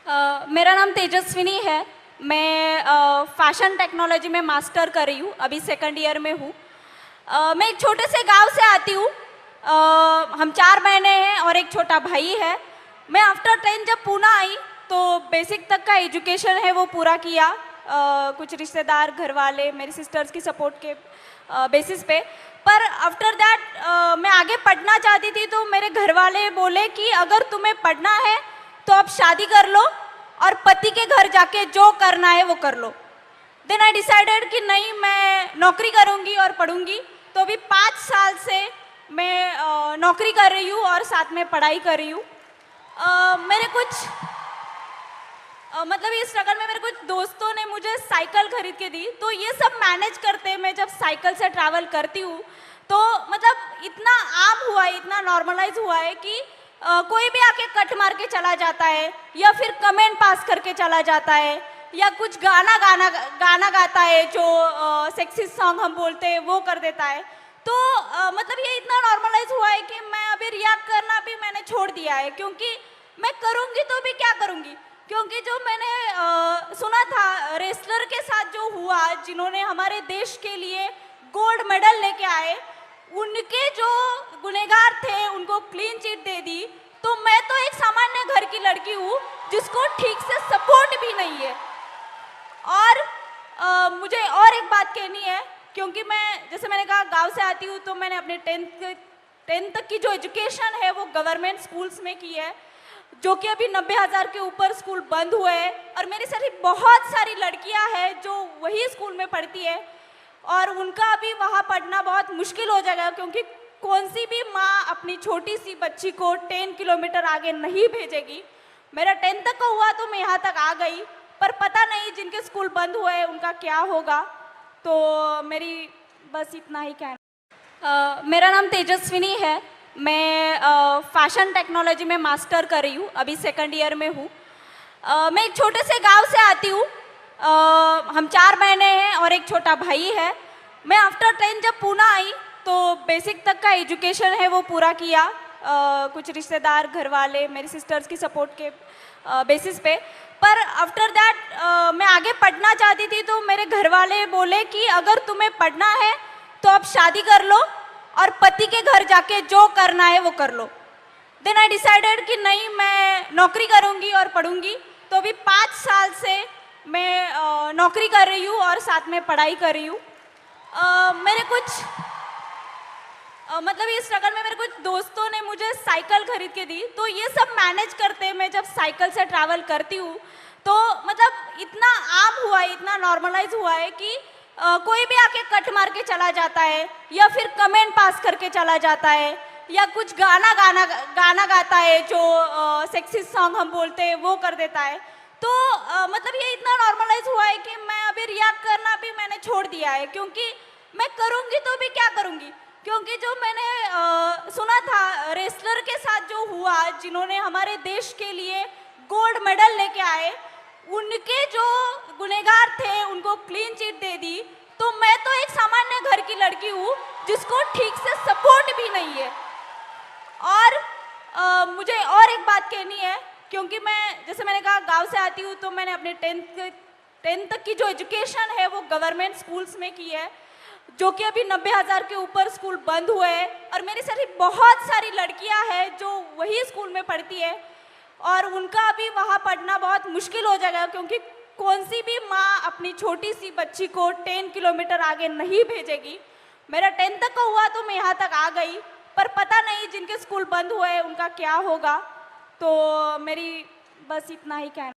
मेरा नाम तेजस्विनी है। मैं फैशन टेक्नोलॉजी में मास्टर कर रही हूँ, अभी सेकंड ईयर में हूँ। मैं एक छोटे से गांव से आती हूँ। हम 4 बहनें हैं और एक छोटा भाई है। मैं आफ्टर 10 जब पूना आई तो बेसिक तक का एजुकेशन है वो पूरा किया। कुछ रिश्तेदार, घर वाले, मेरी सिस्टर्स की सपोर्ट के बेसिस पे। पर आफ्टर दैट मैं आगे पढ़ना चाहती थी तो मेरे घर वाले बोले कि अगर तुम्हें पढ़ना है तो अब शादी कर लो और पति के घर जाके जो करना है वो कर लो। देन आई डिसाइडेड कि नहीं, मैं नौकरी करूँगी और पढ़ूंगी। तो अभी 5 साल से मैं नौकरी कर रही हूँ और साथ में पढ़ाई कर रही हूँ। मेरे कुछ मतलब ये स्ट्रगल में मेरे कुछ दोस्तों ने मुझे साइकिल खरीद के दी, तो ये सब मैनेज करते मैं जब साइकिल से ट्रैवल करती हूँ तो मतलब इतना आम हुआ है, इतना नॉर्मलाइज हुआ है कि कोई भी आके कट मार के चला जाता है या फिर कमेंट पास करके चला जाता है या कुछ गाना गाता है जो सेक्सी सॉन्ग हम बोलते हैं वो कर देता है। तो मतलब ये इतना नॉर्मलाइज हुआ है कि मैं अभी रिएक्ट करना भी मैंने छोड़ दिया है, क्योंकि मैं करूँगी तो भी क्या करूँगी। क्योंकि जो मैंने सुना था रेसलर के साथ जो हुआ, जिन्होंने हमारे देश के लिए गोल्ड मेडल लेके आए, उनके जो गुनहगार थे उनको क्लीन चिट दे दी। तो मैं तो एक सामान्य घर की लड़की हूँ जिसको ठीक से सपोर्ट भी नहीं है। और मुझे और एक बात कहनी है, क्योंकि मैं जैसे मैंने कहा गांव से आती हूँ तो मैंने अपने 10th तक की जो एजुकेशन है वो गवर्नमेंट स्कूल्स में की है, जो कि अभी 90,000 के ऊपर स्कूल बंद हुए हैं। और मेरी सारी बहुत सारी लड़कियां हैं जो वही स्कूल में पढ़ती है और उनका अभी वहाँ पढ़ना बहुत मुश्किल हो जाएगा, क्योंकि कौन सी भी माँ अपनी छोटी सी बच्ची को 10 किलोमीटर आगे नहीं भेजेगी। मेरा 10th तक का हुआ तो मैं यहाँ तक आ गई, पर पता नहीं जिनके स्कूल बंद हुए हैं उनका क्या होगा। तो मेरी बस इतना ही कहना। मेरा नाम तेजस्विनी है। मैं फैशन टेक्नोलॉजी में मास्टर कर रही हूँ, अभी सेकंड ईयर में हूँ। मैं एक छोटे से गांव से आती हूँ। हम 4 बहनें हैं और एक छोटा भाई है। मैं आफ्टर 10 जब पूना आई तो बेसिक तक का एजुकेशन है वो पूरा किया। कुछ रिश्तेदार, घर वाले, मेरी सिस्टर्स की सपोर्ट के बेसिस पे। पर आफ्टर दैट मैं आगे पढ़ना चाहती थी तो मेरे घर वाले बोले कि अगर तुम्हें पढ़ना है तो अब शादी कर लो और पति के घर जाके जो करना है वो कर लो। देन आई डिसाइडेड कि नहीं, मैं नौकरी करूँगी और पढ़ूंगी। तो अभी 5 साल से मैं नौकरी कर रही हूँ और साथ में पढ़ाई कर रही हूँ। मेरे कुछ मतलब ये स्ट्रगल में मेरे कुछ दोस्तों ने मुझे साइकिल खरीद के दी, तो ये सब मैनेज करते मैं जब साइकिल से ट्रैवल करती हूँ तो मतलब इतना आम हुआ है, इतना नॉर्मलाइज हुआ है कि कोई भी आके कट मार के चला जाता है या फिर कमेंट पास करके चला जाता है या कुछ गाना गाता है जो सेक्सी सॉन्ग हम बोलते हैं वो कर देता है। तो मतलब ये इतना नॉर्मलाइज हुआ है कि मैं अभी रिएक्ट करना भी मैंने छोड़ दिया है, क्योंकि मैं करूँगी तो भी क्या करूँगी। क्योंकि जो मैंने सुना था रेसलर के साथ जो हुआ, जिन्होंने हमारे देश के लिए गोल्ड मेडल लेके आए, उनके जो गुनहगार थे उनको क्लीन चिट दे दी। तो मैं तो एक सामान्य घर की लड़की हूँ जिसको ठीक से सपोर्ट भी नहीं है। और मुझे और एक बात कहनी है, क्योंकि मैं जैसे मैंने कहा गांव से आती हूँ तो मैंने अपने 10th तक की जो एजुकेशन है वो गवर्नमेंट स्कूल्स में की है, जो कि अभी 90,000 के ऊपर स्कूल बंद हुए हैं। और मेरी सारी बहुत सारी लड़कियां हैं जो वही स्कूल में पढ़ती है और उनका अभी वहाँ पढ़ना बहुत मुश्किल हो जाएगा, क्योंकि कौन सी भी माँ अपनी छोटी सी बच्ची को 10 किलोमीटर आगे नहीं भेजेगी। मेरा 10th तक का हुआ तो मैं यहाँ तक आ गई, पर पता नहीं जिनके स्कूल बंद हुए हैं उनका क्या होगा। तो मेरी बस इतना ही कहना।